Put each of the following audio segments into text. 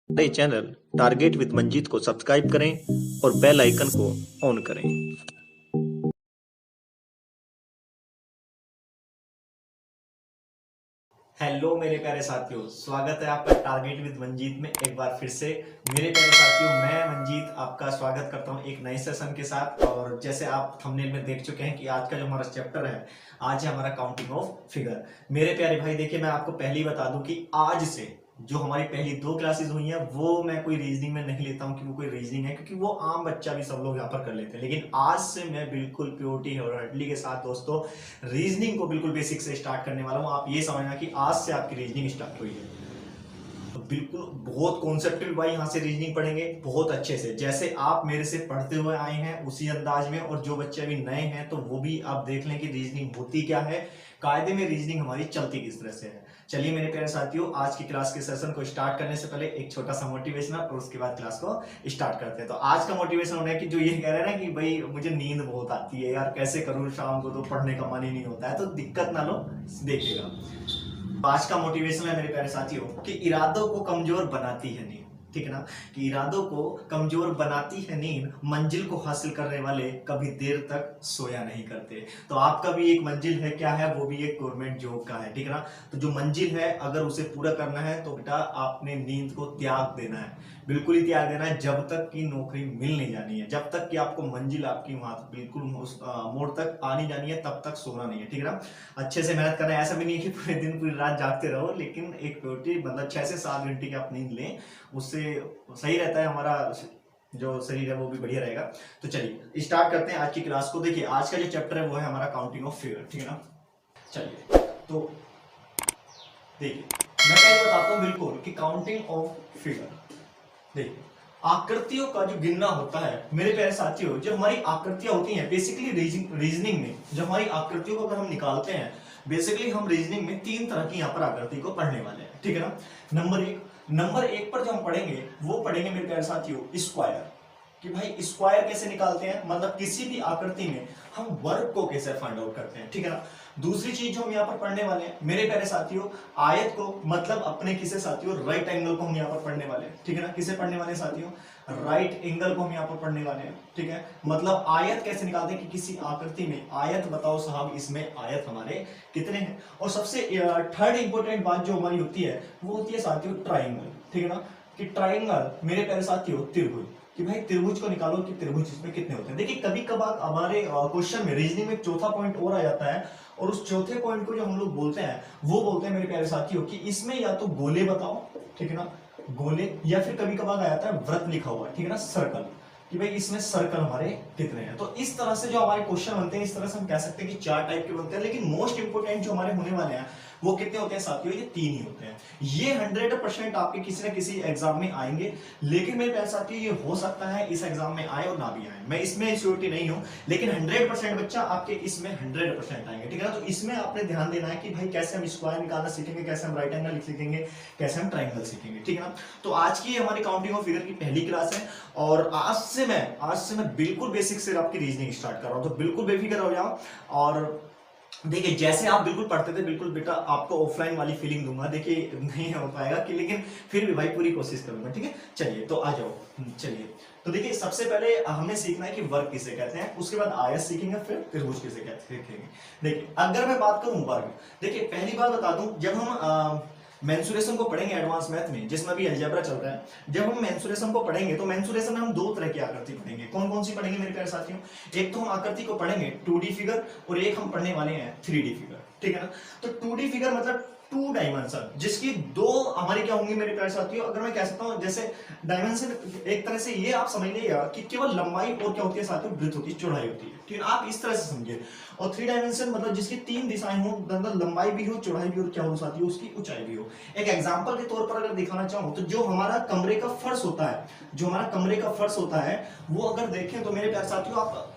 हमारे channel target with Manjeet को subscribe करें और बेल आइकन को ऑन करें। हेलो मेरे प्यारे साथियों, स्वागत है आपका टारगेट विद मंजीत में एक बार फिर से। मेरे प्यारे साथियों, मैं मंजीत आपका स्वागत करता हूं एक नए सेशन के साथ। और जैसे आप थंबनेल में देख चुके हैं कि आज का जो हमारा चैप्टर है, आज है हमारा काउंटिंग ऑफ फिगर। मेरे प्यारे भाई देखिए, मैं आपको पहले ही बता दूं कि आज से जो हमारी पहली 2 क्लासेस हुई हैं वो मैं कोई रीजनिंग में नहीं लेता हूं कि वो कोई रीजनिंग है, क्योंकि वो आम बच्चा भी सब लोग यहाँ पर कर लेते हैं। लेकिन आज से मैं बिल्कुल प्योरिटी और हटली के साथ दोस्तों रीजनिंग को बिल्कुल बेसिक से स्टार्ट करने वाला हूं। आप ये समझना कि आज से आपकी रीजनिंग स्टार्ट हुई है। तो बिल्कुल बहुत कॉन्सेप्टुअल भाई यहाँ से रीजनिंग पढ़ेंगे बहुत अच्छे से, जैसे आप मेरे से पढ़ते हुए आए हैं उसी अंदाज में। और जो बच्चे अभी नए हैं तो वो भी आप देख लें कि रीजनिंग होती क्या है, कायदे में रीजनिंग हमारी चलती किस तरह से है। चलिए मेरे प्यारे साथियों, आज की क्लास के सेशन को स्टार्ट करने से पहले एक छोटा सा मोटिवेशनल और उसके बाद क्लास को स्टार्ट करते हैं। तो आज का मोटिवेशन होना है कि जो ये कह रहे हैं ना कि भाई मुझे नींद बहुत आती है यार, कैसे करूं, शाम को तो पढ़ने का मन ही नहीं होता है, तो दिक्कत ना लो, देखिएगा। आज का मोटिवेशन है मेरे प्यारे साथियों कि इरादों को कमजोर बनाती है नींद। ठीक है ना, कि इरादों को कमजोर बनाती है नींद, मंजिल को हासिल करने वाले कभी देर तक सोया नहीं करते। तो आपका भी एक मंजिल है, क्या है वो भी एक गवर्नमेंट जॉब का है। ठीक है ना, तो जो मंजिल है अगर उसे पूरा करना है तो बेटा आपने नींद को त्याग देना है, बिल्कुल ही त्याग देना है। जब तक की नौकरी मिल नहीं जानी है, जब तक कि आपको मंजिल आपकी वहां बिल्कुल मोड़ तक आनी जानी है, तब तक सोना नहीं है। ठीक है ना, अच्छे से मेहनत करना है। ऐसा भी नहीं है कि पूरे दिन पूरी रात जागते रहो, लेकिन एक प्योरिटी मतलब 6 से 7 घंटे की आप नींद लें, उससे सही रहता है, हमारा जो शरीर है वो भी बढ़िया रहेगा। तो चलिए स्टार्ट करते हैं आज की क्लास को। देखिए आज का जो चैप्टर है वो है हमारा काउंटिंग ऑफ फिगर। ठीक है ना, चलिए तो देखिए मैं पहले बताता हूँ बिल्कुल कि काउंटिंग ऑफ फिगर, देखिए आकृतियों का जो गिनना होता है मेरे प्यारे साथियों, जो हमारी आकृतियां होती हैं बेसिकली रीजनिंग में, जो हमारी आकृतियों को अगर हम निकालते हैं, बेसिकली हम रीजनिंग में 3 तरह की यहाँ पर आकृति को पढ़ने वाले हैं। ठीक है ना, नंबर एक पर जो हम पढ़ेंगे वो पढ़ेंगे मेरे प्यारे साथियों स्क्वायर, कि भाई स्क्वायर कैसे निकालते हैं, मतलब किसी भी आकृति में हम वर्ग को कैसे फाइंड आउट करते हैं। ठीक है ना, दूसरी चीज जो हम यहाँ पर पढ़ने वाले हैं मेरे प्यारे साथियों, आयत को, मतलब अपने किसे साथियों, राइट एंगल को हम यहाँ पर पढ़ने वाले हैं। ठीक है ना, किसे पढ़ने वाले हैं साथियों, राइट एंगल को हम यहाँ पर पढ़ने वाले हैं। ठीक है, मतलब आयत कैसे निकालते हैं कि किसी आकृति में आयत बताओ साहब, इसमें आयत हमारे कितने हैं। और सबसे थर्ड इंपॉर्टेंट बात जो हमारी होती है वो होती है साथियों ट्राइंगल। ठीक है ना, कि ट्राइंगल मेरे प्यारे साथियों त्रिभुज, कि भाई त्रिभुज को निकालो कि त्रिभुज इसमें कितने होते हैं। देखिए कभी कभार हमारे क्वेश्चन में रीजनिंग में एक चौथा पॉइंट और आ जाता है, और उस चौथे पॉइंट को जो हम लोग बोलते हैं वो बोलते हैं मेरे प्यारे साथियों कि इसमें या तो गोले बताओ, ठीक है ना, गोले, या फिर कभी कभार आ जाता है व्रत लिखा हुआ, ठीक है ना, सर्कल, कि भाई इसमें सर्कल हमारे कितने हैं। तो इस तरह से जो हमारे क्वेश्चन बनते हैं, इस तरह से हम कह सकते हैं कि 4 टाइप के बनते हैं, लेकिन मोस्ट इंपोर्टेंट जो हमारे होने वाले हैं वो कितने होते हैं साथियों, ये 3 ही होते हैं। ये 100% आपके किसी ना किसी एग्जाम में आएंगे, लेकिन मेरे प्यारे साथियों ये हो सकता है इस एग्जाम में आए और ना भी आए, मैं इसमें श्योरिटी नहीं हूं, लेकिन 100% बच्चा आपके इसमें 100% आएंगे। ठीक है ना, तो इसमें आपने ध्यान देना है कि भाई कैसे हम स्क्वायर निकालना सीखेंगे, कैसे हम राइट एंगल सीखेंगे, कैसे हम ट्राइंगल सीखेंगे। ठीक है ना, तो आज की हमारी काउंटिंग ऑफ फिगर की पहली क्लास है, और आज से मैं बिल्कुल बेसिक से आपकी रीजनिंग स्टार्ट कर रहा हूं, तो बिल्कुल बेफिक्र हो जाओ। और देखिए जैसे आप बिल्कुल पढ़ते थे, बिल्कुल बेटा आपको ऑफलाइन वाली फीलिंग दूंगा। देखिए नहीं हो पाएगा कि, लेकिन फिर भी भाई पूरी कोशिश करूंगा। ठीक है, चलिए तो आ जाओ। चलिए तो देखिए सबसे पहले हमें सीखना है कि वर्ग किसे कहते हैं, उसके बाद आयत सीखेंगे, फिर त्रिभुज किसे कहते हैं सीखेंगे। देखिए अगर मैं बात करूं वर्ग, देखिए पहली बात बता दूं, जब हम मेंसुरेशन को पढ़ेंगे एडवांस मैथ में, जिसमें भी अलजेब्रा चल रहा है, जब हम मेंसुरेशन को पढ़ेंगे तो मेंसुरेशन में हम 2 तरह की आकृति पढ़ेंगे। कौन कौन सी पढ़ेंगे मेरे प्यारे साथियों, एक तो हम आकृति को पढ़ेंगे 2D फिगर, और एक हम पढ़ने वाले हैं 3D फिगर। ठीक है ना, तो 2D फिगर मतलब 2 डायमेंशन, जिसकी 2 हमारी क्या होंगी मेरे प्यारे साथियों, अगर मैं कह सकता हूं जैसे डायमेंशन, एक तरह से ये आप समझ लीजिएगा कि केवल लंबाई और क्या होती है साथियों, वृत्त होती है, चौड़ाई होती है। ठीक है, आप इस तरह से समझिए। और 3 डायमेंशन मतलब जिसकी 3 दिशाएं हो, मतलब लंबाई भी हो, चौड़ाई भी हो, क्या हो साथियों, उसकी ऊंचाई भी हो। एक एग्जांपल के तौर पर अगर दिखाना चाहूं तो जो हमारा कमरे का फर्श होता है, जो हमारा कमरे का फर्श होता है, वो अगर देखें तो मेरे प्यारे साथियों आप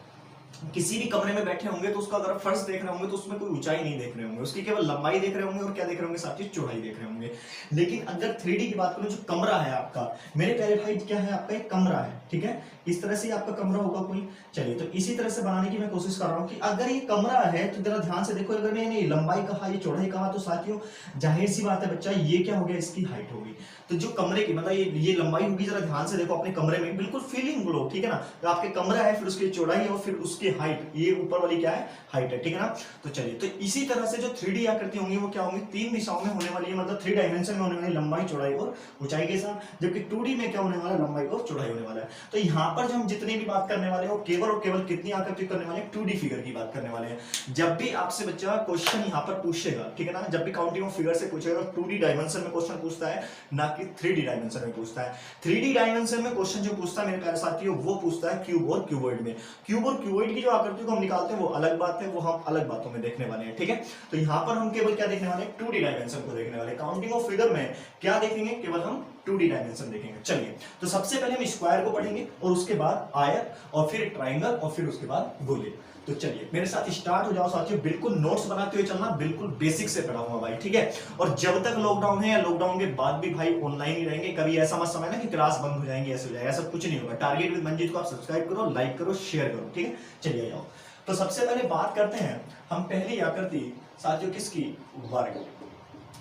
किसी भी कमरे में बैठे होंगे तो उसका अगर फर्श देख रहे होंगे तो उसमें कोई ऊंचाई नहीं देख रहे होंगे, उसकी केवल लंबाई देख रहे होंगे और क्या देख रहे होंगे साथ ही चौड़ाई देख रहे होंगे। लेकिन अगर 3D की बात करूं, जो कमरा है आपका मेरे प्यारे भाई, क्या है आपका एक कमरा है, ठीक है, इस तरह से आपका कमरा होगा कोई। चलिए तो इसी तरह से बनाने की मैं कोशिश कर रहा हूं कि अगर ये कमरा है तो जरा ध्यान से देखो, अगर मैंने लंबाई कहा, ये चौड़ाई कहा, तो साथियों जाहिर सी बात है बच्चा, ये क्या हो गया, इसकी हाइट होगी। तो जो कमरे की मतलब ये लंबाई होगी, जरा ध्यान से देखो अपने कमरे में, बिल्कुल फीलिंग लो, ठीक है ना। तो आपके कमरा है, फिर उसकी चौड़ाई और फिर उसकी हाइट, ये ऊपर वाली क्या है, हाइट है, ठीक है ना। तो चलिए, तो इसी तरह से जो 3D आकृति होंगी वो क्या होंगी, 3 दिशाओं में होने वाली है, मतलब 3 डायमेंशन में होने वाली, लंबाई चौड़ाई और ऊंचाई के साथ। जबकि 2D में क्या होने वाला है, लंबाई और चौड़ाई होने वाला है। तो यहाँ पर जो हम जितनी भी बात करने वाले हैं वो केवल और केवल कितनी आकृति करने वाले हैं, 2D फिगर की बात करने वाले हैं। जब भी आपसे बच्चा क्वेश्चन यहाँ पर पूछेगा, ठीक है ना, जब भी काउंटिंग ऑफ फिगर से पूछेगा, 2D डायमेंशन में क्वेश्चन पूछता है, ना कि 3D डायमेंशन में पूछता है। 3D डायमेंशन में क्वेश्चन जो पूछता है मेरे प्यारे साथियों, वो पूछता है क्यूब और क्यूबॉइड में। क्यूब और क्यूबॉइड की जो आकृति को हम निकालते हैं वो अलग बात है, वो हम अलग बातों में देखने वाले हैं, ठीक है। तो यहाँ पर हम केवल क्या देखने वाले हैं, 2D डायमेंशन को देखने वाले। काउंटिंग ऑफ फिगर में क्या देखेंगे, केवल हम 2D डायमेंशन देखेंगे। चलिए, तो सबसे पहले हम स्क्वायर को पढ़ेंगे और उसके बाद आयत और फिर ट्राइंगल और फिर उसके बाद गोले। तो चलिए मेरे साथ स्टार्ट हो जाओ साथियों, बिल्कुल नोट्स बनाते हुए चलना, बिल्कुल बेसिक से पढ़ाऊंगा भाई, ठीक है। और जब तक लॉकडाउन है या लॉकडाउन के बाद भी भाई ऑनलाइन ही रहेंगे, कभी ऐसा मत समझना कि क्लास बंद हो जाएंगी, ऐसे हो जाएगा, ऐसा कुछ नहीं होगा। टारगेट विद मंजीत को आप सब्सक्राइब करो, लाइक करो, शेयर करो, ठीक है। चलिए जाओ, तो सबसे पहले बात करते हैं हम पहली आकृति साथियों किसकी, वर्ग,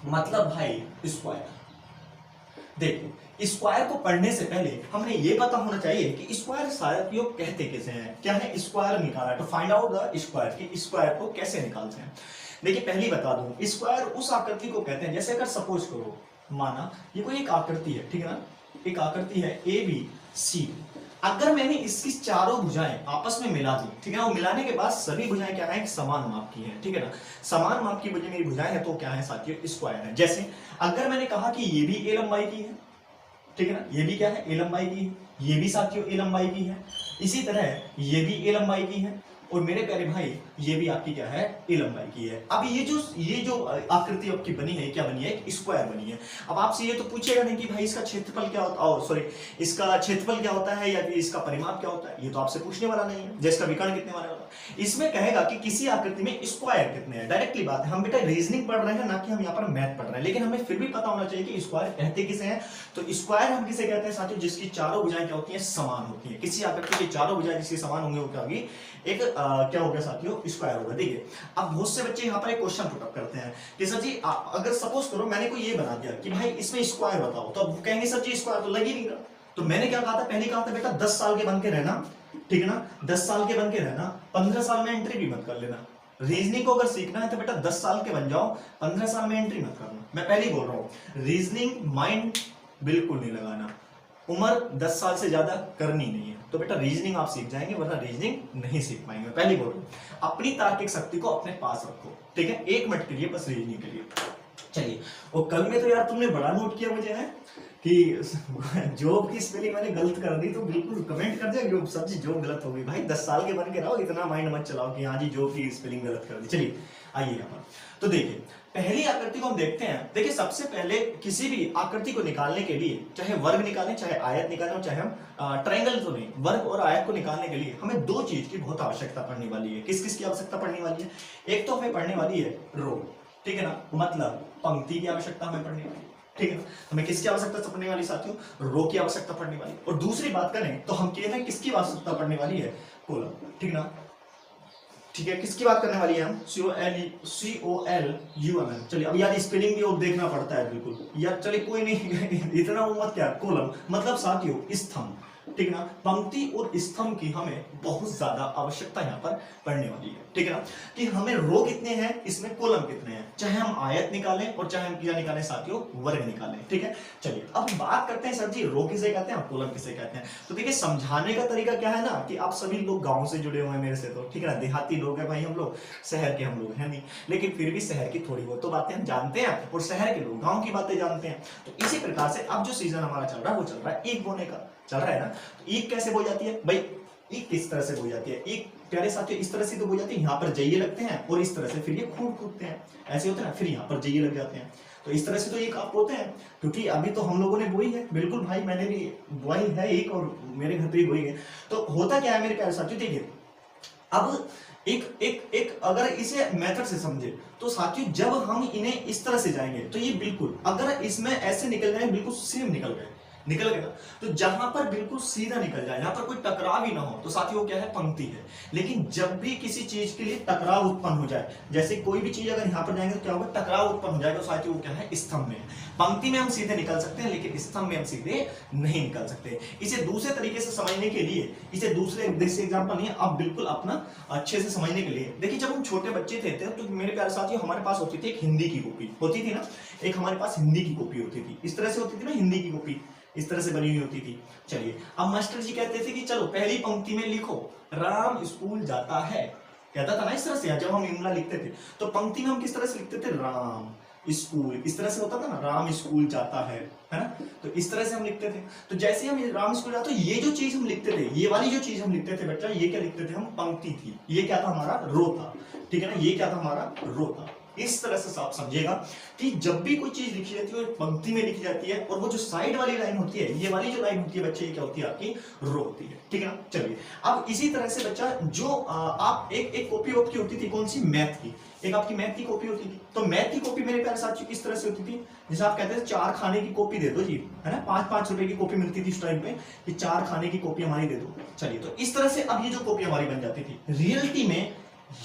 मतलब भाई स्क्वायर। देखिए, स्क्वायर को पढ़ने से पहले हमें यह पता होना चाहिए कि स्क्वायर शायद योग कहते कैसे हैं, क्या है, स्क्वायर निकाला। तो फाइंड आउट द स्क्वायर, कि स्क्वायर को कैसे निकालते हैं। देखिए पहली बता दूं, स्क्वायर उस आकृति को कहते हैं, जैसे अगर सपोज करो, माना ये कोई एक आकृति है, ठीक है ना, एक आकृति है ए बी सी। अगर मैंने इसकी चारों भुजाएं आपस में मिला दी, ठीक है ना, वो मिलाने के बाद सभी भुजाएं क्या है, समान माप की है, ठीक है ना, समान माप की मेरी भुजाएं हैं, तो क्या है साथियों, स्क्वायर है। जैसे अगर मैंने कहा कि ये भी ए लंबाई की है, ठीक है ना, ये भी क्या है, ए लंबाई की है, ये भी साथियों ए लंबाई की है, इसी तरह ये भी ए लंबाई की है, और मेरे प्यारे भाई ये भी आपकी क्या है, ए लंबाई की है। अब ये जो आकृति आपकी बनी है, क्या बनी है, एक स्क्वायर बनी है। अब आपसे ये तो पूछेगा नहीं कि भाई इसका क्षेत्रफल क्या होता है, सॉरी इसका क्षेत्रफल क्या होता है या फिर इसका परिमाप क्या होता है, ये तो आपसे पूछने वाला नहीं है। जिसका विकर्ण कितने वाला होता है, इसमें कहेगा कि किसी आकृति में स्क्वायर कितने हैं। डायरेक्टली बात है, हम बेटा रीजनिंग पढ़ रहे हैं, ना कि हम यहाँ पर मैथ पढ़ रहे हैं, लेकिन हमें फिर भी पता होना चाहिए कि स्क्वायर कहते किसे हैं। तो स्क्वायर हम किसे कहते हैं साथियों, जिसकी चारों भुजाएं क्या होती हैं, समान होती हैं। किसी आकृति की चारों भुजाएं जिसकी समान होंगी वो क्या होगी, एक क्या हो गया साथियों, स्क्वायर होगा। देखिए अब बहुत से बच्चे यहाँ पर एक क्वेश्चन पुटअप करते हैं कि सर जी अगर सपोज करो मैंने कोई ये बना दिया कि भाई इसमें स्क्वायर बताओ, तो अब कहेंगे सर जी स्क्वायर तो लग ही नहीं रहा। तो मैंने क्या कहा था, पहले कहा था बेटा 10 साल के बन के रहना, ठीक है ना, 10 साल के बन के रहना, 15 साल में एंट्री भी मत कर लेना। रीजनिंग को अगर सीखना है तो बेटा 10 साल के बन जाओ, 15 साल में एंट्री मत करना। मैं पहले ही बोल रहा हूँ, रीजनिंग माइंड बिल्कुल नहीं लगाना, उम्र 10 साल से ज्यादा करनी नहीं है, तो बेटा रीजनिंग आप सीख जाएंगे, वरना रीजनिंग नहीं सीख पाएंगे। पहले बोल रहा हूं, अपनी तार्किक शक्ति को अपने पास रखो, ठीक है, 1 मिनट के लिए बस रीजनिंग के लिए। चलिए, और कल में तो यार तुमने बड़ा नोट किया मुझे है कि जॉब की स्पेलिंग मैंने गलत कर दी, तो बिल्कुल कमेंट कर दिया सर जी जॉब गलत हो गई। भाई 10 साल के बन के रहो, इतना माइंड मत चलाओ कि हाँ जी जॉब की स्पेलिंग गलत कर दी। चलिए आइए यहाँ पर, तो देखिए पहली आकृति को हम देखते हैं। देखिए सबसे पहले किसी भी आकृति को निकालने के लिए, चाहे वर्ग निकालें, चाहे आयत निकालें, और चाहे हम ट्रायंगल तो नहीं, वर्ग और आयत को निकालने के लिए हमें 2 चीज की बहुत आवश्यकता पड़ने वाली है। किस किस की आवश्यकता पड़ने वाली है, एक तो हमें पड़ने वाली है रो, ठीक है ना, मतलब पंक्ति की आवश्यकता हमें पड़ने वाली है, ठीक है। हमें किसकी आवश्यकता पड़ने वाली साथियों, रो की आवश्यकता पड़ने वाली। और दूसरी बात करें तो हम कह रहे हैं किसकी आवश्यकता पड़ने वाली है, कॉलम, ठीक ना, ठीक है। किसकी बात करने वाली है हम, COLUMN। चलिए अब यार स्पेलिंग भी और देखना पड़ता है बिल्कुल यार, चलिए कोई नहीं इतना मत क्या, कॉलम मतलब साथियों स्तंभ, ठीक है ना, पंक्ति और स्तंभ की हमें बहुत ज्यादा आवश्यकता यहाँ पर पड़ने वाली है, ठीक है ना, कि हमें रो कितने हैं, इसमें कॉलम कितने हैं, चाहे हम आयत निकालें और चाहे हम क्या निकालें साथियों, वर्ग निकालें, ठीक है। चलिए अब बात करते हैं सर जी रो किसे कहते हैं, कॉलम किसे कहते हैं। तो देखिए समझाने का तरीका क्या है ना, कि आप सभी लोग गांव से जुड़े हुए हैं मेरे से, तो ठीक है ना, देहाती लोग हैं भाई हम लोग, शहर के हम लोग हैं नहीं, लेकिन फिर भी शहर की थोड़ी बहुत तो बातें हम जानते हैं, और शहर के लोग गाँव की बातें जानते हैं। तो इसी प्रकार से अब जो सीजन हमारा चल रहा है वो चल रहा है ईख बोने का, चल रहा है ना। तो ईख कैसे बोई जाती है भाई, ईख किस तरह से बोई जाती है, ईख प्यारे साथियों इस तरह से तो बोई जाती है, यहाँ पर जइये लगते हैं और इस तरह से फिर ये खूब कूदते हैं, ऐसे होते हैं, फिर यहाँ पर जइये लग जाते हैं। तो इस तरह से तो एक आप होते हैं, क्योंकि अभी तो हम लोगों ने बोई है, बिल्कुल भाई मैंने भी बोई है एक, और मेरे घर पे भी बोई है। तो होता क्या है मेरे प्यारे साथियों, देखिए अब एक एक एक अगर इसे मेथड से समझे तो साथियों, जब हम इन्हें इस तरह से जाएंगे तो ये बिल्कुल, अगर इसमें ऐसे निकल जाए बिल्कुल सेम निकल गए ना, तो जहां पर बिल्कुल सीधा निकल जाए, यहां पर कोई टकराव ही ना हो, तो साथियों क्या है, पंक्ति है। लेकिन जब भी किसी चीज के लिए टकराव उत्पन्न हो जाए, जैसे कोई भी चीज अगर यहां पर जाएंगे तो क्या होगा, टकराव उत्पन्न हो जाएगा, तो साथियों क्या है, स्तंभ में। पंक्ति में हम सीधे निकल सकते हैं लेकिन स्तंभ में हम सीधे नहीं निकल सकते। इसे दूसरे तरीके से समझने के लिए, इसे दूसरे एग्जाम्पल नहीं है, आप बिल्कुल अपना अच्छे से समझने के लिए देखिए, जब हम छोटे बच्चे थे तो मेरे प्यारे साथियों, हमारे पास होती थी एक हिंदी की कॉपी होती थी ना, एक हमारे पास हिंदी की कॉपी होती थी, इस तरह से होती थी ना हिंदी की कॉपी, इस तरह से बनी हुई होती थी। चलिए, अब मास्टर जी कहते थे कि चलो पहली पंक्ति में लिखो राम स्कूल जाता है, कहता था ना इस तरह से। जब हम इमला लिखते थे तो पंक्ति में हम किस तरह से लिखते थे, राम स्कूल, इस तरह से होता था ना, राम स्कूल जाता है ना, तो इस तरह से हम लिखते थे। तो जैसे हम राम स्कूल जाता, तो ये जो चीज हम लिखते थे, ये वाली जो चीज हम लिखते थे बच्चा, ये क्या लिखते थे हम, पंक्ति थी। ये क्या था, हमारा रो था, ठीक है ना, ये क्या था, हमारा रो था। इस तरह से आप समझिएगा कि जब भी कोई चीज लिखी जाती है पंक्ति में लिखी जाती है, और वो जो साइड वाली लाइन होती है, ये वाली जो लाइन होती है बच्चे, ये क्या होती है, आपकी रो होती है, ठीक है ना। चलिए, अब इसी तरह से बच्चा, जो आप एक कॉपी आपकी होती थी, कौन सी, मैथ की, एक आपकी मैथ की कॉपी होती थी। तो मैथ की कॉपी मेरे प्यारे साथियों किस तरह से होती थी, जैसे आप कहते थे 4 खाने की कॉपी दे दो जी, है ना, 5-5 रुपए की कॉपी मिलती थी उस टाइम पे, कि 4 खाने की कॉपी हमारी दे दो। चलिए, तो इस तरह से अब ये जो कॉपी हमारी बन जाती थी, रियलिटी में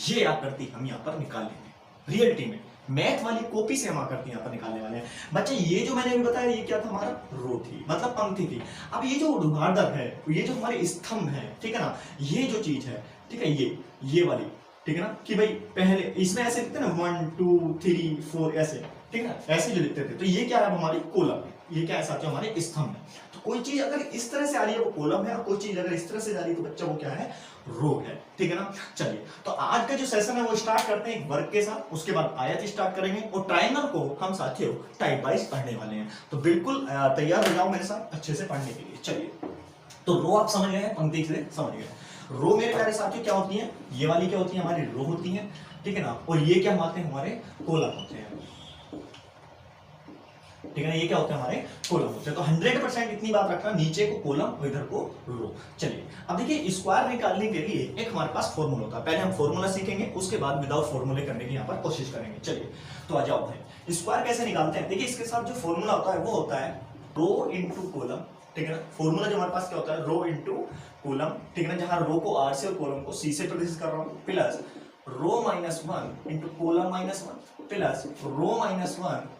ये आकृति हम यहाँ पर निकाल लेंगे। रियलिटी में मैथ वाली कॉपी से हम आकृति यहाँ पर निकालने वाले हैं बच्चे। ये जो मैंने अभी बताया, ये क्या था, हमारा रो थी, मतलब पंक्ति थी। अब ये जो ऊर्ध्वाधर है, ये जो हमारे स्तंभ है, ठीक है ना, ये जो चीज है, ठीक है, ये वाली, ठीक है ना, कि भाई पहले इसमें ऐसे लिखते हैं ना 1 2 3 4 ऐसे, ठीक है ना, ऐसे जो लिखते थे, तो ये क्या है, हमारी कॉलम है, ये क्या है साथियों, हमारे स्तंभ है। तो कोई चीज अगर इस तरह से आ रही है वो कॉलम है, और कोई चीज अगर इस तरह से जा रही है तो बच्चा वो क्या है, रो है, ठीक है ना। चलिए, तो आज का जो सेशन है वो स्टार्ट करते हैं एक वर्क के साथ, उसके बाद आयत स्टार्ट करेंगे, और ट्रायंगल को हम साथियों टाइप वाइज पढ़ने वाले हैं। तो बिल्कुल तैयार हो जाओ मेरे साथ अच्छे से पढ़ने के लिए। चलिए, तो रो आप समझ गए, पंक्ति से समझ गए। रो मेरे प्यारे साथियों क्या होती है, ये वाली क्या होती है, हमारी रो होती है, ठीक है ना, और ये क्या होते हैं, हमारे कॉलम होते हैं, ठीक है ना, ये क्या होते हैं, हमारे कॉलम होते हैं। तो 100% इतनी बात रखना, नीचे को कॉलम और इधर को रो। चलिए, अब देखिए, स्क्वायर निकालने के लिए एक हमारे पास फॉर्मूला होता है, पहले हम फॉर्मूला सीखेंगे, उसके बाद विदाउट फॉर्मूले करने की यहाँ पर कोशिश करेंगे। चलिए, तो आ जाओ भाई, स्क्वायर कैसे निकालते हैं। देखिए, इसके साथ जो फॉर्मूला होता है वो होता है रो इंटू कॉलम, ठीक है ना। फॉर्मूला जो हमारे पास क्या होता है, रो इंटू कॉलम, ठीक है ना, जहां रो को आर से और कॉलम को सी से प्रेडिक्ट कर रहा हूं, प्लस रो -1 इंटू कॉलम -1 प्लस रो -1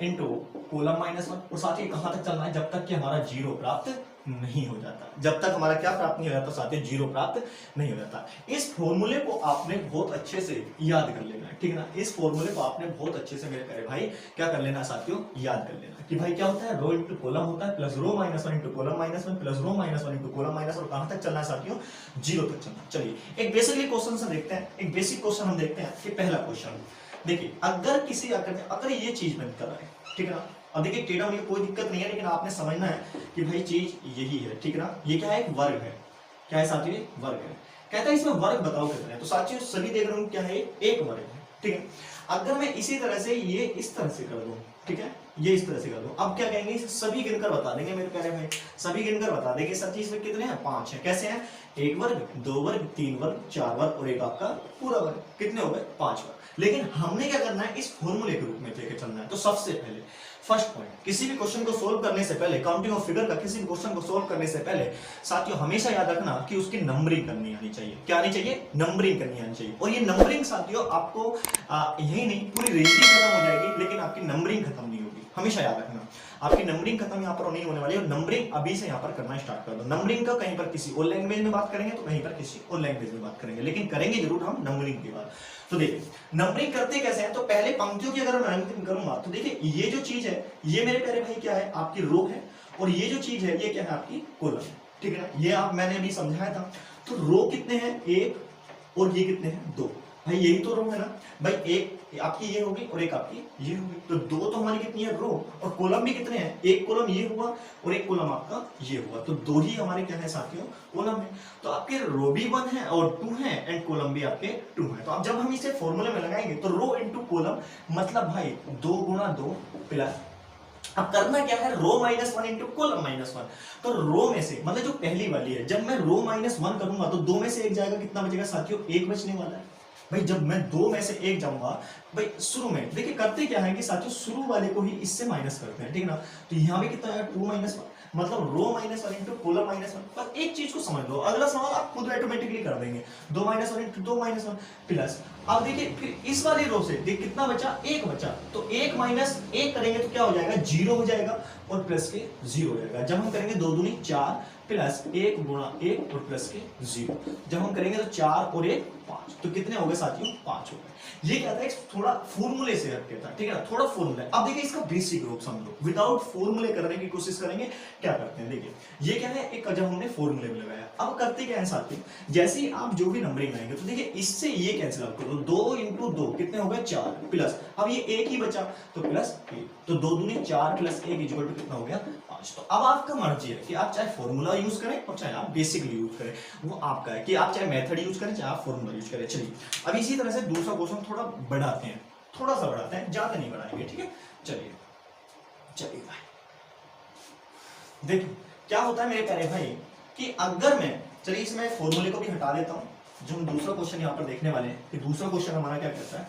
इंटू कॉलम -1, और साथ ही कहां तक चलना है, जब तक कि हमारा जीरो प्राप्त नहीं हो जाता। जब तक हमारा क्या प्राप्त नहीं हो जाता साथियों, जीरो प्राप्त नहीं हो जाता। इस फॉर्मूले को आपने बहुत अच्छे से याद कर लेना है, ठीक है ना। इस फॉर्मूले को आपने बहुत अच्छे से मेरे प्यारे भाई क्या कर लेना साथियों, याद कर लेना कि भाई क्या होता है, रो इंटू कॉलम होता है, प्लस रो -1 इंटू कॉलम -1 प्लस रो -1 इंटू कॉलम -1, और कहां तक चलना है साथियों, जीरो तक चलना। चलिए, एक बेसिकली क्वेश्चन से देखते हैं, एक बेसिक क्वेश्चन हम देखते हैं कि पहला क्वेश्चन देखिए, अगर किसी आकृति, अगर ये चीज बन कर रहा है, ठीक है ना, अब देखिए टेढ़ा होने की कोई दिक्कत नहीं है, लेकिन आपने समझना है कि भाई चीज यही है, ठीक है ना। ये क्या है, एक वर्ग है, क्या है साथियों, वर्ग है। कहता है इसमें वर्ग बताओ कितने हैं, तो साथियों सभी देख रहे हो क्या है, एक वर्ग है, ठीक है। अगर मैं इसी तरह से ये इस तरह से कर दूं, ठीक है, ये इस तरह से कर दूं, अब क्या कहेंगे, सभी गिनकर बता देंगे मेरे प्यारे भाई, सभी गिनकर बता देंगे सर जी इसमें कितने हैं, 5 है। कैसे हैं, 1 वर्ग 2 वर्ग 3 वर्ग 4 वर्ग और एक आपका पूरा वर्ग, कितने हो गए, 5 वर्ग। लेकिन हमने क्या करना है, इस फॉर्मूले के रूप में लेकर चलना है। तो सबसे पहले फर्स्ट पॉइंट, किसी भी क्वेश्चन को सोल्व करने से पहले, काउंटिंग ऑफ फिगर का किसी भी क्वेश्चन को सोल्व करने से पहले साथियों हमेशा याद रखना कि उसकी नंबरिंग करनी आनी चाहिए। क्या आनी चाहिए, नंबरिंग करनी आनी चाहिए। और ये नंबरिंग साथियों आपको यही नहीं, पूरी रेंजिंग खत्म हो जाएगी, लेकिन आपकी नंबरिंग खत्म नहीं होगी। हमेशा याद रखना, आपकी नंबरिंग खत्म यहाँ पर नहीं होने वाली है, और नंबरिंग अभी से यहाँ पर करना स्टार्ट कर दो। नंबरिंग का कहीं पर किसी और लैंग्वेज में बात करेंगे, तो कहीं पर किसी और लैंग्वेज में बात करेंगे, लेकिन करेंगे जरूर हम नंबरिंग की बात। तो देखिए नंबरिंग करते कैसे हैं, तो पहले पंक्तियों की अगर मैं नंबरिंग करूंगा, तो देखिए ये जो चीज है, ये मेरे प्यारे भाई क्या है, आपकी रो है, और ये जो चीज है ये क्या है, आपकी कॉलम, ठीक है ना। ये आप मैंने अभी समझाया था। तो रो कितने हैं, 1, और ये कितने हैं, 2। भाई यही तो रो है ना भाई, एक आपकी ये होगी और एक आपकी ये होगी, तो 2 तो हमारी कितनी है, रो, और कॉलम भी कितने हैं, एक कॉलम ये हुआ और एक कॉलम आपका ये हुआ, तो 2 ही हमारे क्या है साथियों, कॉलम है। तो आपके रो भी 1 है और 2 है, एंड कॉलम भी आपके 2 है। तो अब जब हम इसे फॉर्मूले में लगाएंगे, तो रो इंटू कॉलम, मतलब भाई 2 गुणा 2 प्लस अब करना क्या है, row minus one into column minus one. तो रो में से मतलब जो पहली वाली है, जब मैं रो माइनस वन करूंगा तो दो में से एक जाएगा, कितना बचेगा साथियों, एक बचने वाला है। भाई जब मैं दो में से एक जाऊंगा, भाई शुरू में देखिए करते क्या है कि साथियों शुरू वाले को ही इससे माइनस करते हैं, ठीक है ना। तो यहाँ पे कितना है, टू माइनस वन, मतलब row minus one into column minus one. पर एक चीज को समझ लो, अगला सवाल आप खुद ऑटोमेटिकली कर देंगे, दो माइनस वन इंटू दो माइनस वन प्लस। अब देखिए फिर इस वाली रो से देख कितना बचा, एक बचा, तो एक माइनस एक करेंगे तो क्या हो जाएगा, जीरो हो जाएगा, और प्लस के जीरो हो जाएगा। जब हम करेंगे दो दूनी चार प्लस एक गुणा एक और प्लस के जीरो, जब हम करेंगे तो चार और एक पांच, तो कितने हो गए साथियों, पांच हो गए। ये क्या था, थोड़ा फॉर्मूले से हटके था, ठीक है ना, थोड़ा फॉर्मूला। अब देखिए इसका बेसिक रूप समझो, विदाउट फॉर्मूले करने की कोशिश करेंगे। क्या करते हैं देखिए, ये क्या है, एक जब हमने फॉर्मूले में लगाया, अब करते क्या है साथियों, जैसे ही आप जो भी नंबरिंग आएंगे तो देखिए इससे ये कैंसिल आउट करो, दो इंटू दो कितने हो गए, चार, प्लस अब ये एक ही बचा तो प्लस एक, तो दो दूनी चार प्लस एक इक्वल टू कितना हो गया, पांच। तो अब आपका मर्जी है कि आप चाहे फॉर्मूला यूज करें और चाहे आप बेसिकली यूज करें, वो आपका है कि आप चाहे मेथड यूज करें चाहे आप फॉर्मूला यूज करें। चलिए अब इसी तरह से दूसरा क्वेश्चन थोड़ा बढ़ाते हैं, थोड़ा सा बढ़ाते हैं, ज्यादा नहीं बढ़ाएंगे, ठीक है। चलिए चलिए भाई देखिए क्या होता है मेरे प्यारे भाई, कि अगर मैं, चलिए इसमें फॉर्मूले को भी हटा देता हूं, जो हम दूसरा क्वेश्चन यहां पर देखने वाले हैं कि दूसरा क्वेश्चन हमारा क्या कहता है।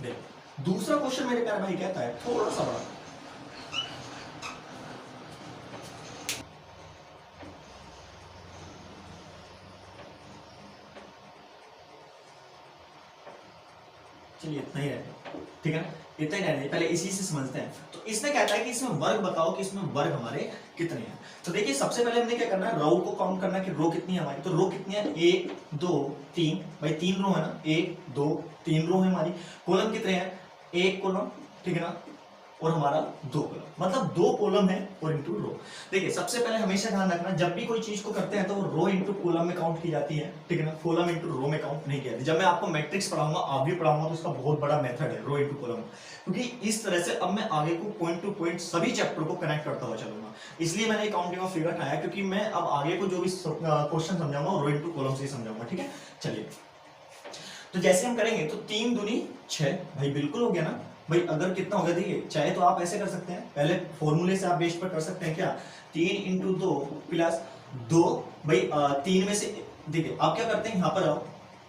देखो दूसरा क्वेश्चन मेरे प्यारे भाई कहता है थोड़ा सा बड़ा, चलिए इतना ही रहेगा, ठीक है ना, इतना ही रहने, पहले इसी से समझते हैं। तो इसने कहता है कि इसमें वर्ग बताओ कि इसमें वर्ग हमारे कितने हैं। तो देखिए सबसे पहले हमने क्या करना है, रो को काउंट करना है कि रो कितनी है हमारी। तो रो कितनी है, एक दो तीन, भाई तीन रो है ना, एक दो तीन रो है हमारी। कॉलम कितने हैं, एक कॉलम, ठीक है ना, और हमारा दो कॉलम, मतलब दो कॉलम है और इंटू रो। देखिए सबसे पहले हमेशा ध्यान रखना, जब भी कोई चीज को करते हैं तो वो रो इंटू कॉलम में काउंट की जाती है, ठीक है ना, कॉलम इंटू रो में काउंट नहीं की जाती। जब मैं आपको मैट्रिक्स पढ़ाऊंगा, आप भी पढ़ाऊंगा, तो इसका बहुत बड़ा मेथड है रो इंटू कॉलम, क्योंकि इस तरह से अब मैं आगे को पॉइंट टू पॉइंट सभी चैप्टर को कनेक्ट करता हुआ चलूंगा। इसलिए मैंने काउंटिंग ऑफ फिगर उठाया, क्योंकि मैं अब आगे को जो भी क्वेश्चन समझाऊंगा रो इंटू कॉलम से ही समझाऊंगा, ठीक है। चलिए तो जैसे हम करेंगे तो तीन दूनी छह, भाई बिल्कुल हो गया ना भाई। अगर कितना हो गया देखिए, चाहे तो आप ऐसे कर सकते हैं, पहले फॉर्मूले से आप बेस पर कर सकते हैं क्या, तीन इंटू दो प्लस दो, भाई तीन में से देखिए आप क्या करते हैं, यहाँ पर आओ,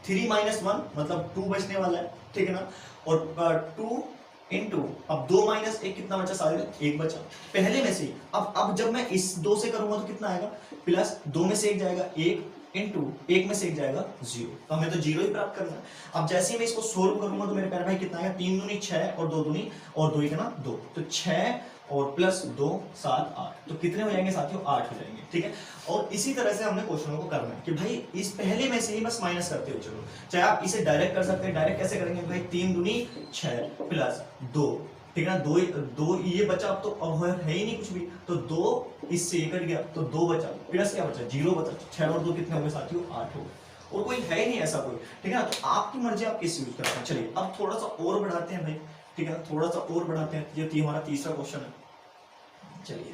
थ्री माइनस वन मतलब टू बचने वाला है, ठीक है ना, और टू इंटू अब दो माइनस एक कितना बचा, सारे एक बचा पहले में से। अब जब मैं इस दो से करूंगा तो कितना आएगा, प्लस दो में से एक जाएगा एक, इंटू एक में से एक जाएगा जीरो, तो हमें तो जीरो ही प्राप्त करना है। अब जैसे ही मैं इसको सोल्व करूंगा तो मेरे प्यारे भाई कितना आएगा, तीन दूनी छह और दो दूनी और दो ही का ना दो, तो छह और प्लस दो सात आठ, तो कितने हो जाएंगे साथियों, आठ हो जाएंगे, ठीक है। और इसी तरह से हमने क्वेश्चनों को करना है कि भाई इस पहले में से ही बस माइनस करते हो चलो, चाहे आप इसे डायरेक्ट कर सकते हैं। डायरेक्ट कैसे करेंगे भाई, तीन दूनी छह प्लस दो, ठीक है ना, दो दो ये बचा, अब तो अब है ही नहीं कुछ भी, तो दो इससे कट गया तो दो बचा, प्लस क्या बचा, जीरो बचा, छह और दो कितने हो गए साथियों, आठ हो गए, और कोई है ही नहीं ऐसा कोई, ठीक है ना। तो आपकी मर्जी आप किस यूज करते हैं। चलिए अब थोड़ा सा और बढ़ाते हैं भाई, ठीक है, थोड़ा सा और बढ़ाते हैं, ये हमारा तीसरा क्वेश्चन है। चलिए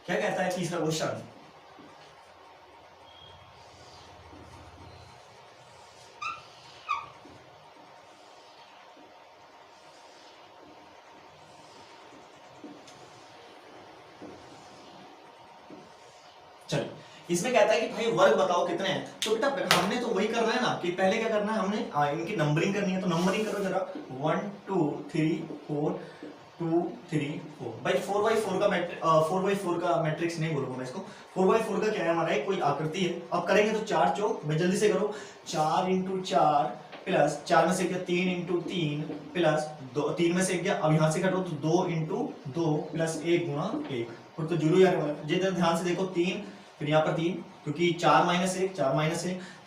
क्या कहता है तीसरा क्वेश्चन, चलिए इसमें कहता है कि भाई वर्ग बताओ कितने हैं। तो बेटा हमने तो वही करना है ना, कि पहले क्या करना है, हमने इनकी नंबरिंग करनी है। तो नंबरिंग करो जरा, 1 2 3 4 2 3 4, भाई 4x4 का मैट्रिक्स नहीं बोलूंगा मैं इसको। 4x4 का क्या है हमारा, एक कोई आकृति है। अब करेंगे तो चार चौक, भाई जल्दी से करो, 4 इंटू चार प्लस चार में से गया 3 इंटू तीन प्लस दो, तीन में से गया, अब यहाँ से कटो तो 2 इंटू दो प्लस एक गुणा एक, और तो जीरो आने वाला है। ये ध्यान से देखो, तीन फिर यहाँ पर तीन, क्योंकि चार माइनस एक,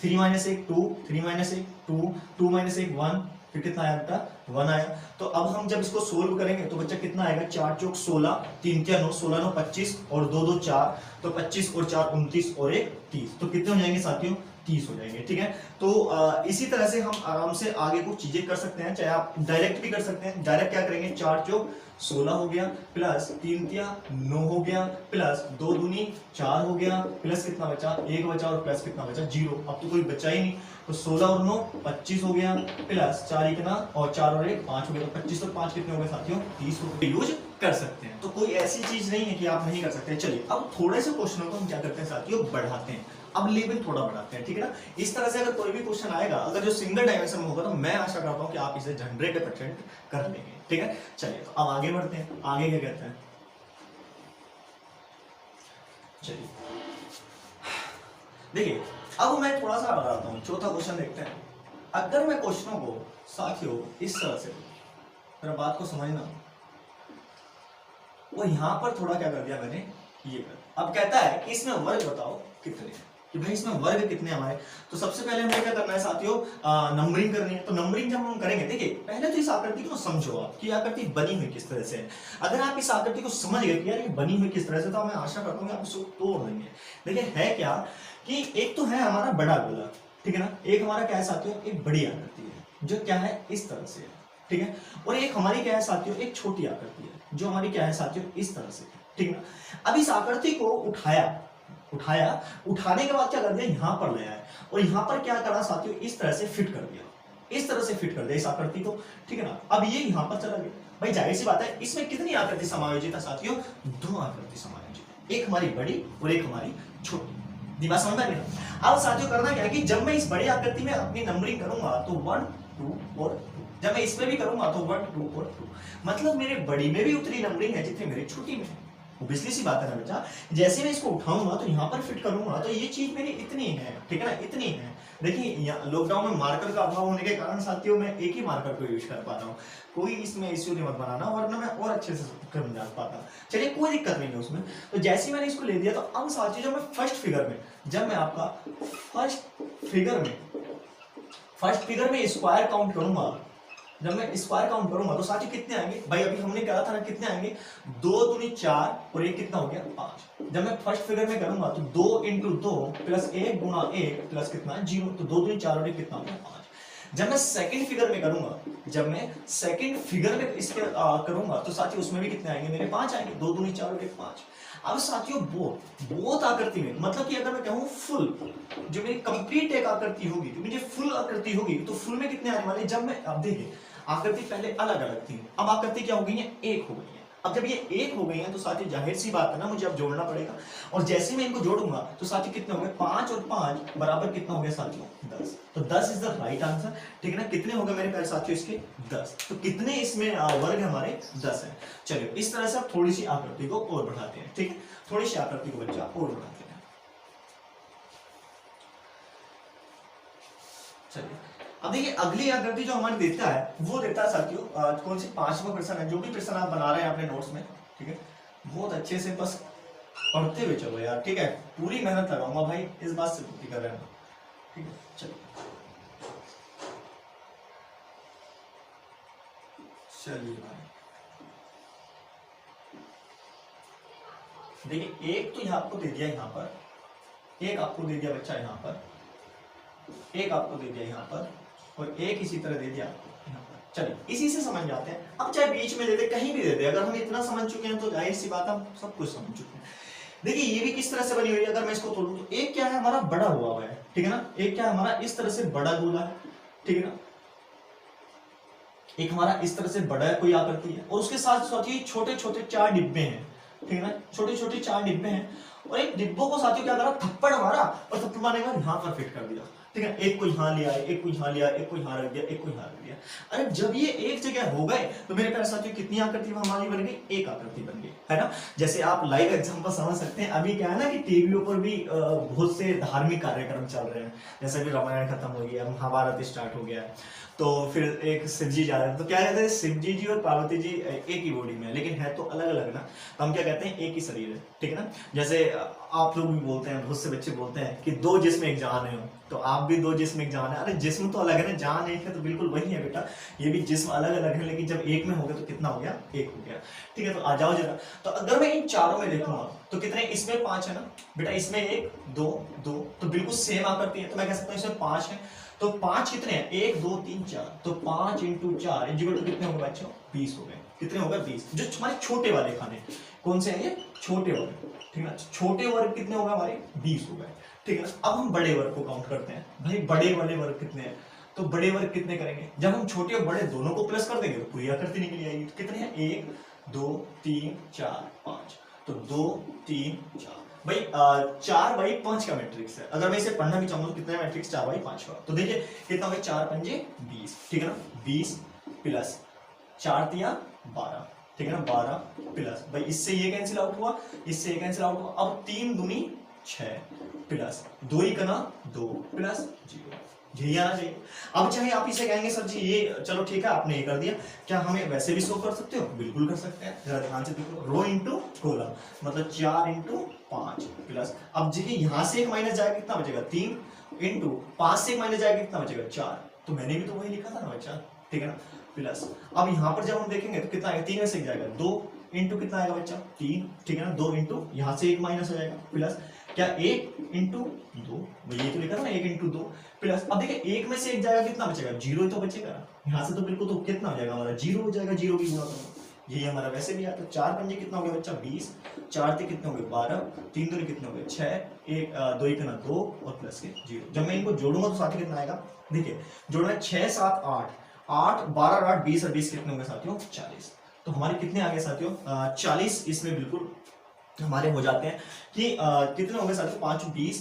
थ्री माइनस एक, टू, थ्री माइनस एक, टू, टू माइनस एक, वन, फिर कितना आया बेटा 1 आया। तो अब हम जब इसको सोल्व करेंगे तो बच्चा कितना आएगा, 4 चौक 16, 3 क्या 9, 16 9 25 और 2 2 4, तो 25 और 4 29 और 1 30, तो कितने हो जाएंगे साथियों, 30 हो जाएंगे। ठीक है, तो इसी तरह से हम आराम से आगे कुछ चीजें कर सकते हैं, चाहे आप डायरेक्ट भी कर सकते हैं। डायरेक्ट क्या करेंगे, 4 चौक 16 हो गया, प्लस 3 तिया 9 हो गया, प्लस 2 दूनी 4 हो गया, प्लस कितना बचा, 1 बचा, और प्लस कितना बचा 0। अब तो कोई बचा ही नहीं, तो 16 और 9 25 हो गया, प्लस 4 कितना, और 4 और 1 5 हो गया, तो 25 और 5 कितने हो गए साथियों, 30 हो गए। यूज कर सकते हैं, तो कोई ऐसी चीज नहीं है कि आप नहीं कर सकते। चलिए अब थोड़े से क्वेश्चनों को हम क्या करते हैं साथियों, बढ़ाते हैं, अब लेवल थोड़ा बढ़ाते हैं। ठीक है ना, इस तरह से अगर कोई भी क्वेश्चन आएगा, अगर जो सिंगल डायमेंशन में होगा, तो मैं आशा करता हूं कि आप इसे 100% कर लेंगे। ठीक है, चलिए तो अब आगे बढ़ते हैं, आगे क्या कहते हैं, चलिए देखिए अब मैं थोड़ा सा बढ़ाता हूं, चौथा क्वेश्चन देखते हैं। अगर मैं क्वेश्चनों को साथियों इस तरह से, मेरा बात को समझना, वो यहां पर थोड़ा क्या कर दिया मैंने, ये कर, अब कहता है कि इसमें वर्ग बताओ कितने, कि भाई इसमें वर्ग कितने हमारे। तो सबसे पहले हमें क्या करना है साथियों, नंबरिंग करनी है। तो नंबरिंग जब हम करेंगे, देखिए पहले तो इस आकृति को समझो आप कि आकृति बनी हुई किस तरह से है। अगर आप इस आकृति को समझ गए कि यार ये बनी हुई किस तरह से, तो मैं आशा करता हूँ कि आप इसको तोड़ देंगे। देखिए है क्या कि एक तो है हमारा बड़ा गोला, ठीक है ना, एक हमारा क्या है साथियों, एक बड़ी आकृति है जो क्या है इस तरह से है, ठीक है, और एक हमारी क्या है साथियों, एक छोटी आकृति है जो हमारी क्या है साथियों इस तरह से, ठीक है ना। अब इस आकृति को उठाने के बाद क्या कर दिया, यहां पर ले आए, और यहां पर क्या करा साथियों, इस तरह से फिट कर दिया, इस तरह से फिट कर दिया इस आकृति को, ठीक है ना। अब ये यहां पर चला गया, भाई जाहिर सी बात है इसमें कितनी आकृति समायोजित है साथियों, 2 आकृति समायोजित है, एक हमारी बड़ी और एक हमारी छोटी। दिमाग समझ में आ गया। अब साथियों करना क्या है कि जब मैं इस बड़ी आकृति में अपनी नंबरिंग करूंगा तो 1 2 और 2, जब मैं इसमें भी करूंगा तो 1 2 और 2, मतलब मेरे बड़ी में भी उतनी नंबरिंग है जितनी मेरी छोटी में है। ऑब्वियसली सी बात है ना बेटा, जैसे मैं इसको उठाऊंगा तो यहाँ पर फिट करूंगा तो ये चीज मेरी इतनी है, ठीक है ना, इतनी है। देखिए लॉकडाउन में मार्कर का अभाव होने के कारण साथियों मैं एक ही मार्कर को यूज कर पा रहा हूँ, कोई इसमें इश्यू नहीं मत बनाना, वरना मैं और अच्छे से समझा पाता। चलिए कोई दिक्कत नहीं है उसमें। तो जैसे ही मैंने इसको ले दिया, तो अब साथियों जब मैं फर्स्ट फिगर में स्क्वायर काउंट करूंगा, जब मैं स्क्वायर काउंट करूंगा तो साथियों कितने आएंगे, भाई अभी हमने कहा था ना कितने आएंगे, 2 दूनी 4 और एक कितना हो गया 5। जब मैं फर्स्ट फिगर में करूंगा तो 2 इंटू 2 प्लस 1 गुना 1 प्लस कितना 0, तो 2 दूनी 4 और एक कितना हो गया 5। जब मैं सेकंड फिगर में इसके करूंगा तो साथियों उसमें भी कितने आएंगे, मेरे 5 आएंगे, 2 दूनी 4 और एक 5। अब साथियों बोथ आकृति में, मतलब कि अगर मैं कहूं फुल, जो मेरी कंप्लीट एक आकृति होगी, जो मुझे फुल आकृति होगी, तो फुल में कितने आने वाले, जब मैं, अब देखिए आकृति पहले अलग अलग थी, अब आकृति क्या हो गई है, एक हो गई है। अब जब ये एक हो गई है तो साथियों जाहिर सी बात है ना, मुझे अब जोड़ना पड़ेगा, और जैसे मैं इनको जोड़ूंगा तो साथियों कितने हो गए, 5 और 5 बराबर कितना हो गया साथियों 10, तो 10 इज द राइट आंसर, ठीक है ना। कितने हो गए मेरे प्यारे साथियों इसके 10, तो कितने इसमें वर्ग हमारे 10 है। चलिए इस तरह से आप थोड़ी सी आकृति को और बढ़ाते हैं, ठीक है, थोड़ी सी आकृति को बच्चा और बढ़ाते हैं। चलिए अब देखिए अगली आकृति जो हमारे देता है, वो देता है साथियों कौन सी, 5वां प्रश्न है। जो भी प्रश्न आप बना रहे हैं अपने नोट्स में, ठीक है, बहुत अच्छे से बस पढ़ते हुए चलो यार, ठीक है, पूरी मेहनत लगाऊंगा भाई, इस बात से पूर्ति कर रहे हैं, ठीक है। चलिए भाई देखिए, एक तो यहाँ आपको दे दिया, यहाँ पर एक आपको दे दिया बच्चा, यहाँ पर एक आपको दे दिया, यहाँ पर, और एक इसी तरह दे दिया आपको यहाँ पर। चलिए इसी से समझ जाते हैं। अब चाहे बीच में दे दे, कहीं भी दे दे, अगर हम इतना समझ चुके हैं तो जाहिर सी बात हम सब कुछ समझ चुके हैं। देखिए ये भी किस तरह से बनी हुई है, अगर मैं इसको तोड़ूं तो एक क्या है हमारा बड़ा हुआ है, ठीक है ना, एक क्या है हमारा इस तरह से बड़ा गोला है, ठीक है ना, एक हमारा इस तरह से बड़ा कोई आकृति है, और उसके साथ साथ ही छोटे छोटे 4 डिब्बे हैं, ठीक है ना, छोटे छोटे 4 डिब्बे हैं, और एक डिब्बों को साथियों क्या करा, थप्पड़ मारा, और थप्पड़ मारने के बाद यहाँ पर फिट कर दिया, ठीक है, एक को यहाँ लिया, एक को यहाँ लिया, एक को यहाँ रख दिया, एक को यहाँ रख दिया। अरे जब ये एक जगह हो गए तो मेरे प्यारे साथियों कितनी आकृति हमारी बन गई, एक आकृति बन गई, है ना। जैसे आप लाइव एग्जांपल समझ सकते हैं, अभी क्या है ना कि टीवीओ पर भी बहुत से धार्मिक कार्यक्रम चल रहे हैं, जैसे भी रामायण खत्म हो गया, महाभारत स्टार्ट हो गया, तो फिर एक शिव जी जा रहे हैं, तो क्या कहते हैं, शिव जी और पार्वती जी एक ही बॉडी में है, लेकिन है तो अलग अलग ना, तो हम क्या कहते हैं, एक ही शरीर है, ठीक है ना। जैसे आप लोग भी बोलते हैं, बहुत से बच्चे बोलते हैं कि 2 जिस्म एक जान है, तो आप भी 2 जिस्म एक जान है। अरे जिस्म तो अलग है ना, जान एक है, तो बिल्कुल वही है बेटा। बेटा, ये भी जिस्म अलग अलग है, लेकिन जब एक में हो गया तो कितना हो गया, एक हो गया। ठीक है, तो आ जाओ जरा। तो अगर मैं इन चारों में देखूंगा तो कितने, इसमें 5 है ना बेटा, इसमें 1 2 2, तो बिल्कुल सेम आकृति है, तो मैं कह सकता हूँ इसमें 5 है। तो 5 कितने हैं, 1 2 3 4, तो 5 × 4 इक्वल टू कितने हो गए बच्चों, 20 हो गए। कितने हो गए, 20। जो हमारे छोटे वाले खाने, कौन से हैं ये, छोटे वाले। ठीक है, छोटे वर्ग कितने हो गए हमारे, 20 हो गए। ठीक है ना, अब हम बड़े वर्ग को काउंट करते हैं। भाई बड़े वाले वर्ग कितने हैं, तो बड़े वर्ग कितने करेंगे, जब हम छोटे और बड़े दोनों को प्लस कर देंगे तो पूरी आकृति निकल आएगी। तो कितने हैं, 1 2 3 4 5, तो 2 3 4, भाई 4/5 का मैट्रिक्स है। अगर मैं इसे पढ़ना भी चाहूँ तो कितना मैट्रिक्स, 4/5 का। तो देखिए कितना हो गया, 4 पंजे 20। ठीक है ना, 20 प्लस 4 तिया 12। ठीक है ना, 12 प्लस, भाई इससे ये कैंसिल आउट हुआ, इससे ये कैंसिल आउट हुआ। अब 3 दूनी 6 प्लस 2 1 2 प्लस 0, यही आना चाहिए। अब चाहे आप इसे कहेंगे सर जी ये चलो ठीक है आपने ये कर दिया, क्या हमें वैसे भी सो कर सकते हो, बिल्कुल कर सकते हैं। जरा ध्यान से देखो, रो इंटू कॉलम, मतलब 4 × 5 प्लस, अब देखिए यहां से एक माइनस जाएगा कितना बचेगा, 3 इंटू 5 से एक माइनस जाएगा कितना बचेगा, 4। तो मैंने भी तो वही लिखा था ना बच्चा। ठीक है ना, प्लस अब यहां पर जब हम देखेंगे तो कितना आएगा, 3 में से एक जाएगा, 2 इंटू कितना आएगा बच्चा, 3। ठीक है ना, 2 इंटू यहां से एक माइनस हो जाएगा, प्लस क्या 1 × 2, ये तो लिखा था ना 1 × 2 प्लस। अब देखिए 1 में से एक जाएगा कितना बचेगा, 0 ही तो बचेगा यहाँ से, तो बिल्कुल तो कितना हो जाएगा हमारा, 0 हो जाएगा। 0 की गुणा करो, यही हमारा वैसे भी आता है। 4 पंजे कितना हो गया बच्चा, 20, 4 ते कितने हो गए 12, 3 दूनी कितने हो गए 6, 1 2 1 2 और प्लस के 0। जब मैं इनको जोड़ूंगा तो साथ ही कितना आएगा, देखिए जोड़ना 6 7 8, 8 12 8 20 और 20 कितने होंगे साथियों, 40। तो हमारे कितने आ गए साथियों, 40 इसमें बिल्कुल हमारे हो जाते हैं कि कितने हो गए साथियों, 5 20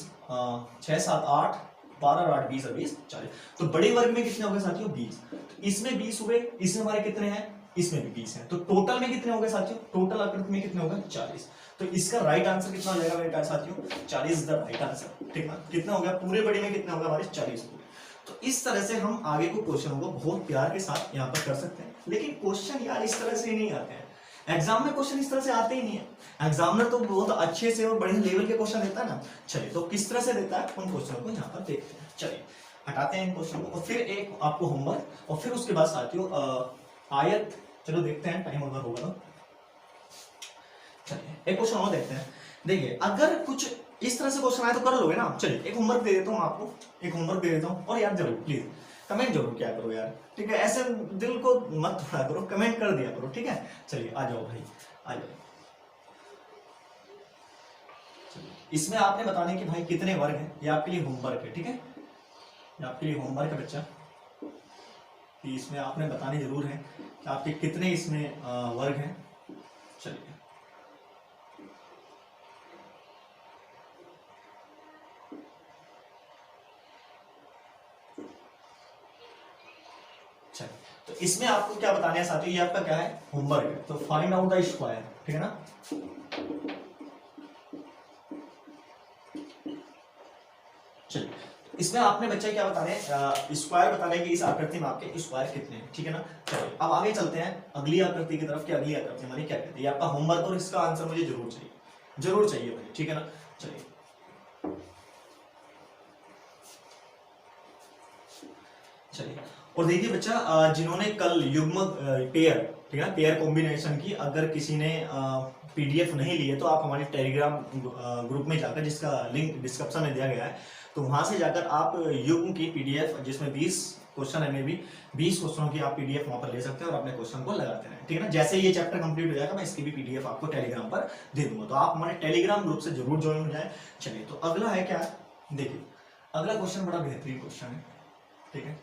6 7 8 12 8 20 और 20 40। तो बड़े वर्ग में कितने हो गए साथियों, 20। तो इसमें 20 हुए, इसमें हमारे कितने हैं, इसमें भी 20 है। तो टोटल में कितने हो गए साथियों, टोटल आकृति में कितने हो गए, 40। तो इसका राइट आंसर कितना हो जाएगा मेरे साथियों, 40 इज द राइट आंसर। ठीक है, कितना हो गया, पूरे बड़े में कितना होगा हमारे 40 पूरे। तो इस तरह से हम आगे को क्वेश्चन को बहुत प्यार के साथ यहाँ पर कर सकते हैं। लेकिन क्वेश्चन यार इस तरह से नहीं आते हैं, एग्जाम में क्वेश्चन इस तरह से आते ही नहीं है। एग्जामिनर तो बहुत अच्छे से और बढ़िया लेवल के क्वेश्चन देता है ना। चलिए तो किस तरह से देता है उन क्वेश्चन को यहाँ पर देखते हैं। चलिए हटाते हैं इन क्वेश्चन को और फिर एक आपको होमवर्क, और फिर उसके बाद साथियों आयत, चलो देखते हैं टाइम अगर होगा तो। चलिए एक क्वेश्चन और देखते हैं। देखिए अगर कुछ इस तरह से क्वेश्चन आए तो कर लोगे ना। चलिए एक होमवर्क दे देता हूँ आपको, एक होमवर्क दे देता हूँ, और यार जरूर प्लीज कमेंट जरूर क्या करो यार, ठीक है, ऐसे दिल को मत थोड़ा करो, कमेंट कर दिया करो, ठीक है। चलिए आ जाओ भाई, आ जाओ। इसमें आपने बताने कि भाई कितने वर्ग हैं, ये आपके लिए होमवर्क है, ठीक है, ये आपके लिए होमवर्क है बच्चा, कि इसमें आपने बताने जरूर है कि आपके कितने इसमें वर्ग हैं। चलिए तो इसमें आपको क्या बताना है साथियों, ये आपका क्या है, होमवर्क है। तो फाइंड आउट द स्क्वायर, ठीक है ना। चलिए इसमें आपने बच्चे क्या बताने हैं, स्क्वायर बताने कि इस आकृति में आपके स्क्वायर कितने हैं, ठीक है ना। चलिए अब आगे चलते हैं अगली आकृति की तरफ कि अगली आकृति हमारी क्या कहती है। आपका होमवर्क और इसका आंसर मुझे जरूर चाहिए, जरूर चाहिए भाई, ठीक है ना। चलिए चलिए और देखिए बच्चा, जिन्होंने कल युग्म पेयर, ठीक है ना, पेयर कॉम्बिनेशन की, अगर किसी ने पीडीएफ नहीं ली है तो आप हमारे टेलीग्राम ग्रुप में जाकर, जिसका लिंक डिस्क्रिप्शन में दिया गया है, तो वहां से जाकर आप युग्म की पीडीएफ, जिसमें 20 क्वेश्चन है, में भी 20 क्वेश्चनों की आप पीडीएफ वहां पर ले सकते हैं और अपने क्वेश्चन को लगाते हैं, ठीक है ना। जैसे ये चैप्टर कंप्लीट हो जाएगा मैं इसकी भी पीडीएफ आपको टेलीग्राम पर दे दूंगा, तो आप हमारे टेलीग्राम ग्रुप से जरूर ज्वाइन हो जाए। चलिए तो अगला है क्या, देखिए अगला क्वेश्चन बड़ा बेहतरीन क्वेश्चन है, ठीक है।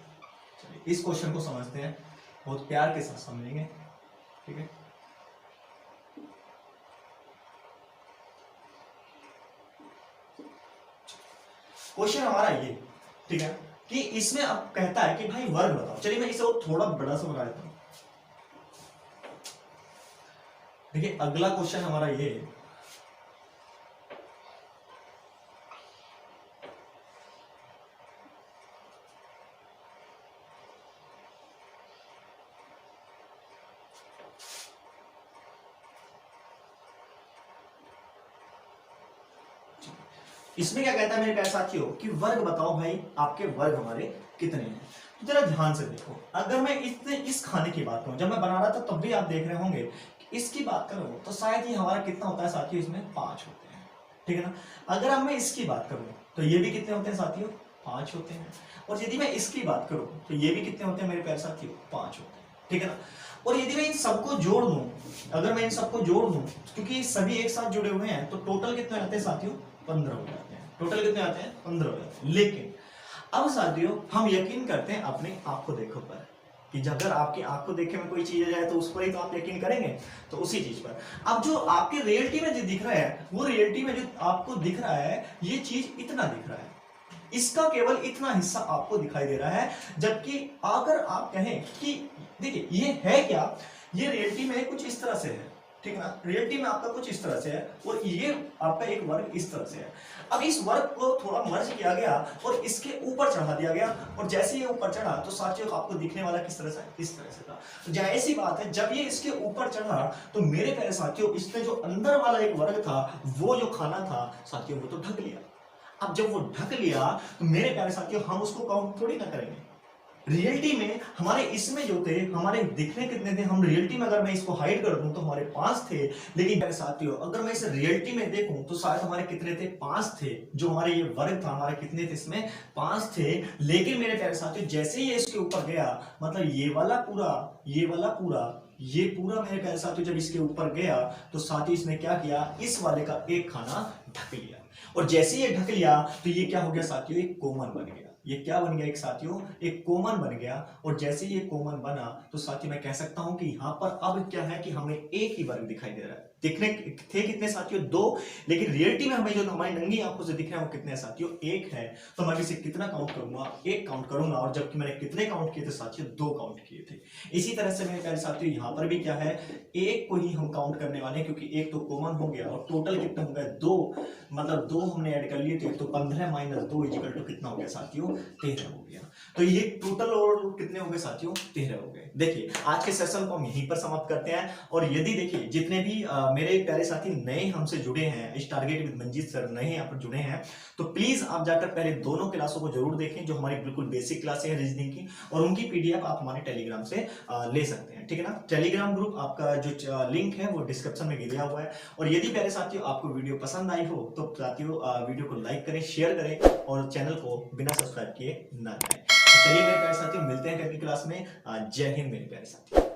चलिए इस क्वेश्चन को समझते हैं, बहुत प्यार के साथ समझेंगे, ठीक है। क्वेश्चन हमारा ये, ठीक है, कि इसमें अब कहता है कि भाई वर्ग बताओ। चलिए मैं इसे थोड़ा बड़ा सा बना देता हूं। देखिए अगला क्वेश्चन हमारा ये, इसमें क्या कहता है मेरे प्यारे साथियों कि वर्ग बताओ भाई, आपके वर्ग हमारे कितने हैं। तो जरा ध्यान से देखो, अगर मैं इस खाने की बात करूं, जब मैं बना रहा था तब भी आप देख रहे होंगे कि इसकी बात करूं तो शायद ये हमारा कितना होता है साथियों, इसमें 5 होते हैं, ठीक है ना। अगर अब मैं इसकी बात करूं तो ये भी कितने होते हैं साथियों, 5 होते हैं। और यदि मैं इसकी बात करूं तो ये भी कितने होते हैं मेरे प्यारे साथियों, 5 होते हैं, ठीक है ना। और यदि मैं इन सबको जोड़ दूं, अगर मैं इन सबको जोड़ दूं, क्योंकि सभी एक साथ जुड़े हुए हैं, तो टोटल कितने आते हैं साथियों, 15 हो जाते हैं। टोटल कितने आते हैं, 15 हो जाते हैं। लेकिन अब साथियों हम यकीन करते हैं अपनी आंख को देखो पर, कि अगर आपकी आंख को देखे में कोई चीज आ जाए तो उस पर ही तो आप यकीन करेंगे, तो उसी चीज पर। अब जो आपके रियलिटी में जो दिख रहा है, वो रियलिटी में जो आपको दिख रहा है, ये चीज इतना दिख रहा है, इसका केवल इतना हिस्सा आपको दिखाई दे रहा है। जबकि अगर आप कहें कि देखिए ये है क्या, ये रियलिटी में कुछ इस तरह से है, ठीक है ना, रियलिटी में आपका कुछ इस तरह से है और ये आपका एक वर्ग इस तरह से है। अब इस वर्ग को थोड़ा मर्ज किया गया और इसके ऊपर चढ़ा दिया गया, और जैसे ये ऊपर चढ़ा तो साथियों आपको दिखने वाला किस तरह से, इस तरह से था। तो जाहिर सी बात है, जब ये इसके ऊपर चढ़ा तो मेरे प्यारे साथियों इसमें जो अंदर वाला एक वर्ग था, वो जो खाना था साथियों, वो तो ढक लिया। अब जब वो ढक लिया तो मेरे प्यारे साथियों हम उसको काउंट थोड़ी ना करेंगे। रियलिटी में हमारे इसमें जो थे, हमारे दिखने कितने थे, हम रियलिटी में अगर मैं इसको हाइड कर दूं तो हमारे 5 थे। लेकिन मेरे साथियों अगर मैं इसे रियलिटी में देखूं तो शायद हमारे कितने थे, 5 थे। जो हमारे ये वर्ग था, हमारे कितने थे, इसमें 5 थे। लेकिन मेरे प्यारे साथियों जैसे ही ये इसके ऊपर गया, मतलब ये वाला पूरा, ये वाला पूरा, ये पूरा मेरे प्यारे साथियों जब इसके ऊपर गया तो साथ ही इसने क्या किया, इस वाले का एक खाना ढक लिया। और जैसे ये ढक लिया तो ये क्या हो गया साथियों, एक कॉमन बन गया। ये क्या बन गया एक साथियों, एक कॉमन बन गया। और जैसे ये कॉमन बना तो साथियों मैं कह सकता हूं कि यहां पर अब क्या है कि हमें एक ही वर्ग दिखाई दे रहा है। दिखने थे कितने साथियों, 2, लेकिन रियलिटी में हमें जो हमारी नंगी आंखों से दिख रहा है वो कितने साथियों, 1 है। तो मैं इसे कितना काउंट करूंगा, 1 काउंट करूंगा। और जबकि मैंने कितने काउंट किए थे साथियों, 2 काउंट किए थे। इसी तरह से मेरे प्यारे साथियों यहां पर भी क्या है, 1 को ही हम काउंट करने वाले हैं, क्योंकि 1 तो कॉमन हो गया और टोटल कितने हो गए, 2, मतलब 2 हमने ऐड कर लिए, तो 15 - 2 इक्वल टू कितना हो गया साथियों, 13 हो गया। तो ये टोटल और कितने हो गए साथियों, 13 हो गए। देखिए आज के सेशन को हम यहीं पर समाप्त करते हैं। और यदि देखिए जितने भी मेरे प्यारे साथी नए हमसे जुड़े हैं, इस टारगेट विद मंजीत सर नए यहाँ पर जुड़े हैं, तो प्लीज आप जाकर पहले दोनों क्लासों को जरूर देखें, जो हमारी बिल्कुल बेसिक क्लासें हैं रीजनिंग की, और उनकी पीडीएफ आप हमारे टेलीग्राम से ले सकते हैं, ठीक है ना। टेलीग्राम ग्रुप आपका जो लिंक है वो डिस्क्रिप्शन में दिया हुआ है। और यदि प्यारे साथियों आपको वीडियो पसंद आई हो तो साथियों वीडियो को लाइक करें, शेयर करें और चैनल को बिना सब्सक्राइब किए ना जाएं। तो चलिए मेरे प्यारे साथियों मिलते हैं कल की क्लास में। जय हिंद मेरे प्यारे साथियों।